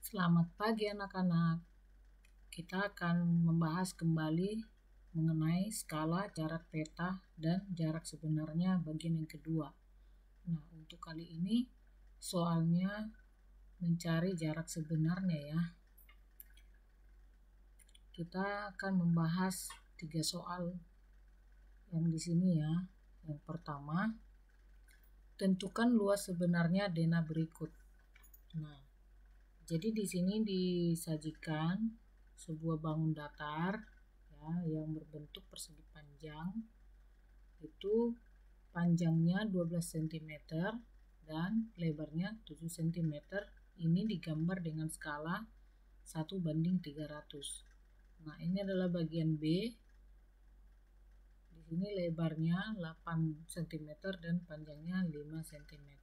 Selamat pagi anak-anak. Kita akan membahas kembali mengenai skala jarak peta dan jarak sebenarnya bagian yang kedua. Nah, untuk kali ini soalnya mencari jarak sebenarnya ya. Kita akan membahas 3 soal yang di sini ya. Yang pertama, tentukan luas sebenarnya denah berikut. Nah, jadi di sini disajikan sebuah bangun datar ya yang berbentuk persegi panjang. Itu panjangnya 12 cm dan lebarnya 7 cm. Ini digambar dengan skala 1:300. Nah, ini adalah bagian B. Di sini lebarnya 8 cm dan panjangnya 5 cm.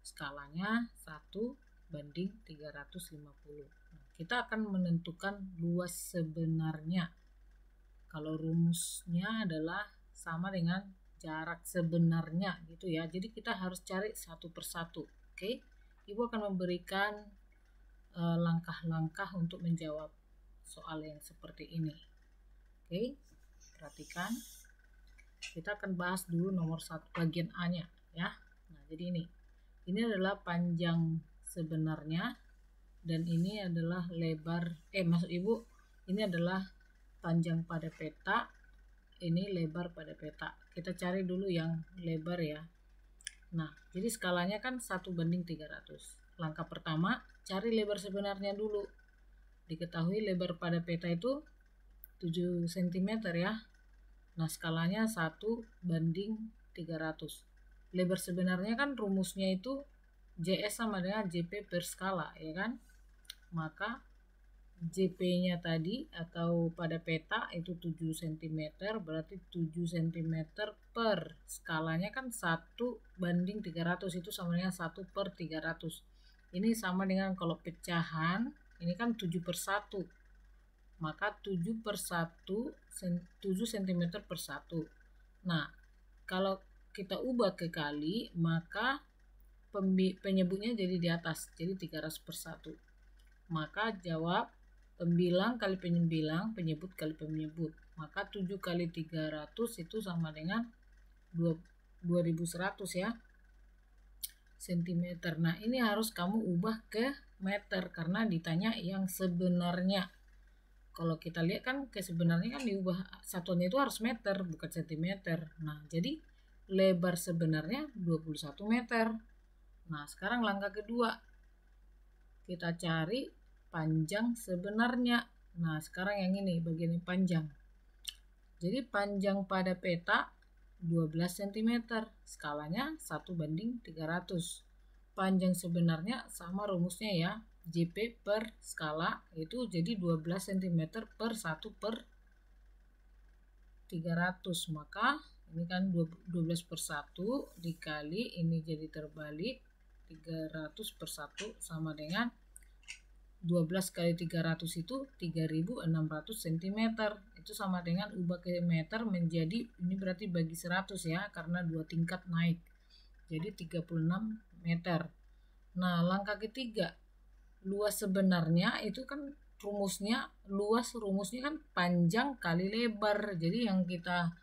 Skalanya 1:350. Kita akan menentukan luas sebenarnya. Kalau rumusnya adalah sama dengan jarak sebenarnya gitu ya. Jadi kita harus cari satu persatu. Oke, Ibu akan memberikan langkah-langkah untuk menjawab soal yang seperti ini. Oke, perhatikan. Kita akan bahas dulu nomor 1 bagian A-nya ya. Nah, jadi ini adalah panjang sebenarnya dan ini adalah lebar maksud Ibu ini adalah panjang pada peta, ini lebar pada peta. Kita cari dulu yang lebar ya. Nah, jadi skalanya kan 1:300. Langkah pertama, cari lebar sebenarnya dulu. Diketahui lebar pada peta itu 7 cm ya. Nah, skalanya 1:300. Lebar sebenarnya kan rumusnya itu JS sama dengan JP per skala ya kan. Maka JP-nya tadi atau pada peta itu 7 cm, berarti 7 cm per skalanya kan 1:300, itu sama dengan 1/300. Ini sama dengan kalau pecahan, ini kan 7/1, maka 7 cm per 1. Nah, kalau kita ubah ke kali, maka penyebutnya jadi di atas, jadi 300/1. Maka jawab pembilang kali penyembilang, penyebut kali penyebut. Maka 7 kali 300 itu sama dengan 2100 ya cm. Nah, ini harus kamu ubah ke meter karena ditanya yang sebenarnya. Kalau kita lihat kan ke sebenarnya kan diubah satuannya itu harus meter bukan cm. Nah, jadi lebar sebenarnya 21 meter. Nah, sekarang langkah kedua, kita cari panjang sebenarnya. Nah, sekarang yang ini bagian yang panjang. Jadi panjang pada peta 12 cm, skalanya 1:300. Panjang sebenarnya sama rumusnya ya, JP per skala itu jadi 12 cm per 1/300. Maka ini kan 12/1 dikali ini jadi terbalik 300/1 sama dengan 12 kali 300 itu 3600 cm. Itu sama dengan ubah ke meter menjadi, ini berarti bagi 100 ya, karena 2 tingkat naik. Jadi 36 meter. Nah, langkah ketiga, luas sebenarnya itu kan rumusnya kan panjang kali lebar. Jadi yang kita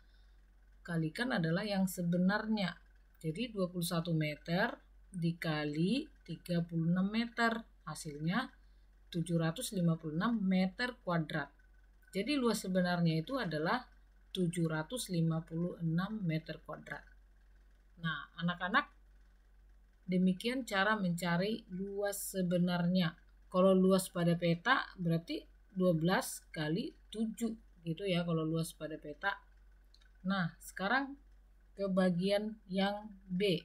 kalikan adalah yang sebenarnya. Jadi 21 meter dikali 36 meter. Hasilnya 756 meter kuadrat. Jadi luas sebenarnya itu adalah 756 meter kuadrat. Nah, anak-anak, demikian cara mencari luas sebenarnya. Kalau luas pada peta berarti 12 kali 7 gitu ya kalau luas pada peta. Nah, sekarang ke bagian yang B.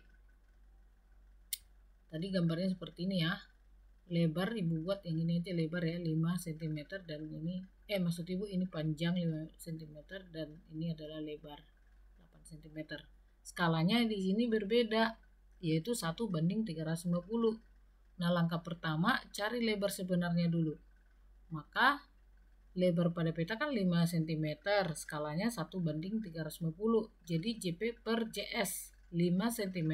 Tadi gambarnya seperti ini ya. Lebar Ibu buat yang ini aja lebar ya 5 cm dan ini maksud Ibu ini panjang 5 cm dan ini adalah lebar 8 cm. Skalanya di sini berbeda, yaitu 1:350. Nah, langkah pertama cari lebar sebenarnya dulu. Maka lebar pada peta kan 5 cm, skalanya 1:350. Jadi JP per JS 5 cm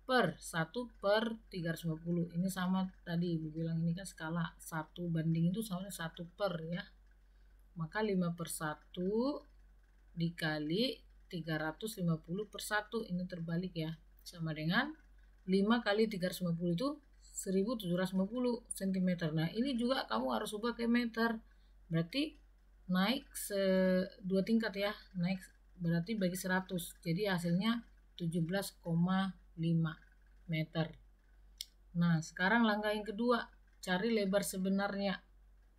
per 1 per 350. Ini sama tadi Ibu bilang, ini kan skala 1 banding itu sama 1 per ya. Maka 5 per 1 dikali 350 per 1, ini terbalik ya, sama dengan 5 kali 350 itu 1750 cm. Nah ini juga kamu harus ubah ke meter, berarti naik 2 tingkat ya, naik berarti bagi 100, jadi hasilnya 17,5 meter. Nah sekarang langkah yang kedua, cari lebar sebenarnya,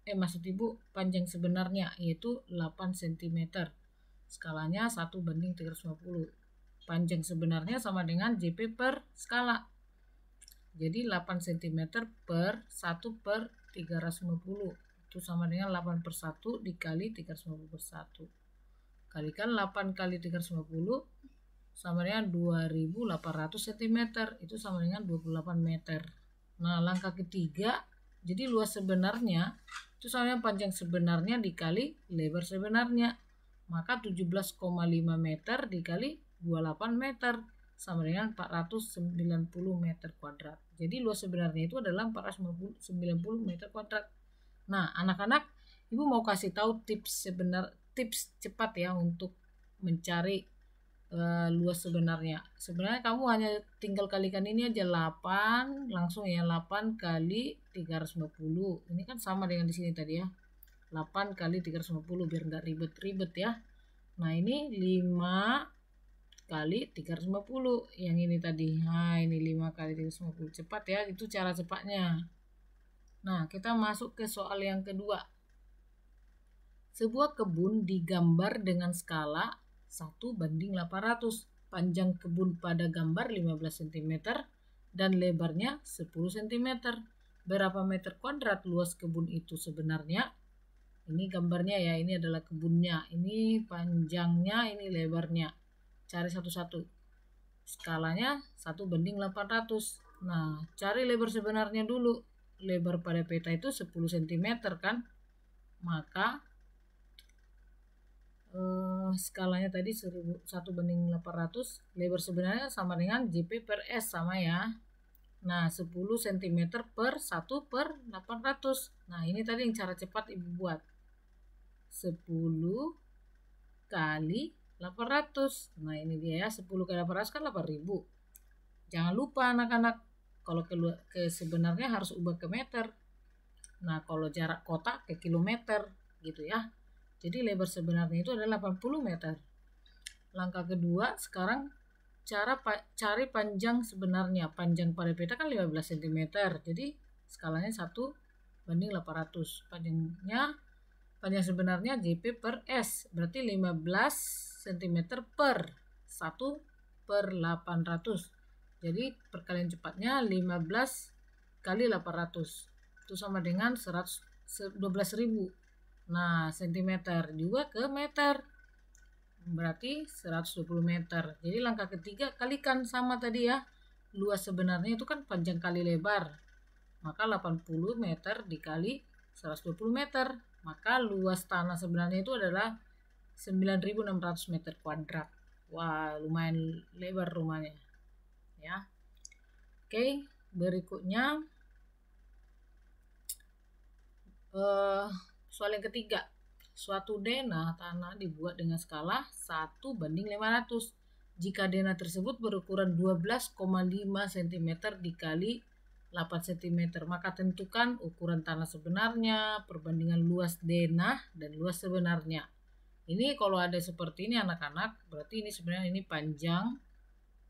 maksud Ibu panjang sebenarnya, yaitu 8 cm. Skalanya 1 banding 350. Panjang sebenarnya sama dengan JP per skala. Jadi 8 cm per 1 per 350. Itu sama dengan 8 per 1 dikali 350 per 1. Kalikan 8 kali 350 sama dengan 2800 cm. Itu sama dengan 28 meter. Nah langkah ketiga, jadi luas sebenarnya itu sama dengan panjang sebenarnya dikali lebar sebenarnya. Maka 17,5 meter dikali 28 meter sama dengan 490 meter kuadrat. Jadi luas sebenarnya itu adalah 490 meter kuadrat. Nah anak-anak, Ibu mau kasih tahu tips cepat ya untuk mencari luas sebenarnya. Sebenarnya kamu hanya tinggal kalikan ini aja, 8 langsung ya, 8 kali 350. Ini kan sama dengan di sini tadi ya, 8 kali 350 biar nggak ribet-ribet ya. Nah ini 5 kali 350 yang ini tadi. Nah ini 5 kali 350, cepat ya, itu cara cepatnya. Nah kita masuk ke soal yang kedua. Sebuah kebun digambar dengan skala 1 banding 800. Panjang kebun pada gambar 15 cm dan lebarnya 10 cm. Berapa meter kuadrat luas kebun itu sebenarnya? Ini gambarnya ya, ini adalah kebunnya, ini panjangnya, ini lebarnya. Cari satu-satu. Skalanya 1 banding 800. Nah, cari lebar sebenarnya dulu. Lebar pada peta itu 10 cm kan? Maka skalanya tadi 1 banding 800. Lebar sebenarnya sama dengan JP per S, sama ya. Nah 10 cm per 1 per 800. Nah ini tadi yang cara cepat Ibu buat, 10 kali 800. Nah ini dia ya, 10 kali 800 kan 8000. Jangan lupa anak-anak, kalau ke sebenarnya harus ubah ke meter. Nah kalau jarak kotak ke kilometer gitu ya. Jadi lebar sebenarnya itu adalah 80 meter. Langkah kedua, sekarang cari panjang sebenarnya. Panjang pada peta kan 15 cm. Jadi skalanya 1 banding 800. Panjang sebenarnya JP per S, berarti 15 cm per 1 per 800. Jadi perkalian cepatnya 15 kali 800. Itu sama dengan 12.000. Nah, cm juga ke meter, berarti 120 meter. Jadi langkah ketiga, kalikan sama tadi ya. Luas sebenarnya itu kan panjang kali lebar. Maka 80 meter dikali 120 meter. Maka luas tanah sebenarnya itu adalah 9.600 meter kuadrat. Wah, lumayan lebar rumahnya. Ya. Oke, berikutnya soal yang ketiga. Suatu denah tanah dibuat dengan skala 1 banding 500. Jika denah tersebut berukuran 12,5 cm dikali 8 cm, maka tentukan ukuran tanah sebenarnya, perbandingan luas denah dan luas sebenarnya. Ini kalau ada seperti ini anak-anak, berarti ini sebenarnya ini panjang,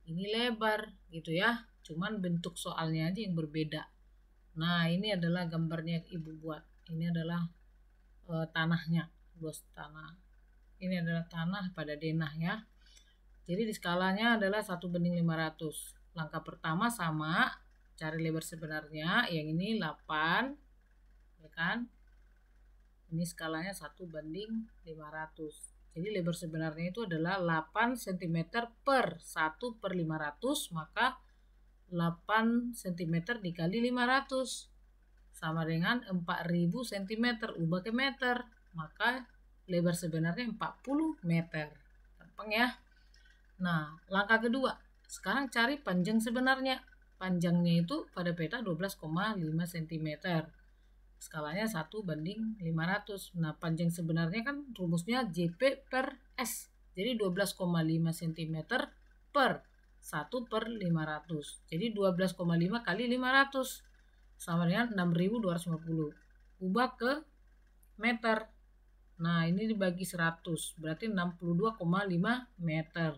ini lebar gitu ya. Cuman bentuk soalnya aja yang berbeda. Nah ini adalah gambarnya Ibu buat. Ini adalah tanahnya, luas tanah. Ini adalah tanah pada denah ya. Jadi di skalanya adalah 1 banding 500. Langkah pertama sama, cari lebar sebenarnya. Yang ini 8, ya kan? Ini skalanya 1 banding 500. Jadi lebar sebenarnya itu adalah 8 cm per 1 per 500. Maka 8 cm dikali 500 sama dengan 4000 cm. Ubah ke meter, maka lebar sebenarnya 40 meter. Gampang ya. Nah langkah kedua, Sekarang cari panjang sebenarnya. Panjangnya itu pada peta 12,5 cm. Skalanya 1:500. Nah, panjang sebenarnya kan rumusnya JP per S. Jadi 12,5 cm per 1/500. Jadi 12,5 kali 500 sama dengan 6.250. Ubah ke meter. Nah, ini dibagi 100, berarti 62,5 meter.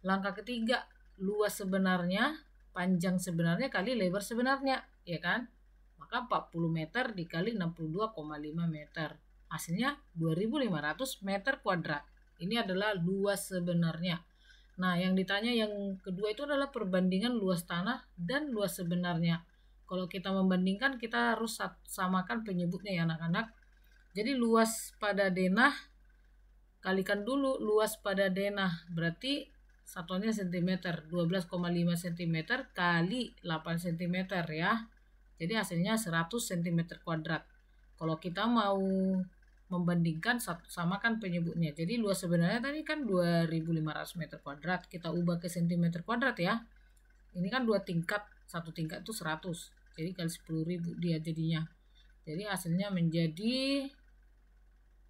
Langkah ketiga, luas sebenarnya, panjang sebenarnya kali lebar sebenarnya, ya kan? Maka 40 meter dikali 62,5 meter. Hasilnya 2.500 meter kuadrat. Ini adalah luas sebenarnya. Nah, yang ditanya yang kedua itu adalah perbandingan luas tanah dan luas sebenarnya. Kalau kita membandingkan, kita harus samakan penyebutnya ya anak-anak. Jadi luas pada denah kalikan dulu luas pada denah, berarti satuannya cm, 12,5 cm kali 8 cm ya. Jadi hasilnya 100 cm kuadrat. Kalau kita mau membandingkan, samakan penyebutnya. Jadi luas sebenarnya tadi kan 2.500 meter kuadrat, kita ubah ke cm kuadrat ya. Ini kan 2 tingkat, 1 tingkat itu 100, jadi kali 10.000 dia jadinya. Jadi hasilnya menjadi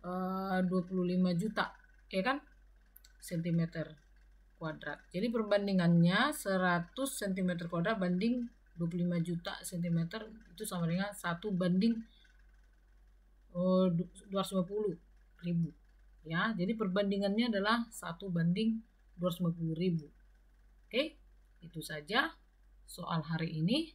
25 juta, ya kan, cm kuadrat. Jadi perbandingannya 100 cm kuadrat banding 25 juta cm itu sama dengan 1/250.000 ya. Jadi perbandingannya adalah 1/250.000. Oke, itu saja soal hari ini.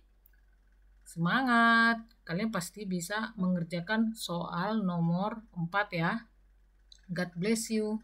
Semangat, kalian pasti bisa mengerjakan soal nomor 4 ya. God bless you.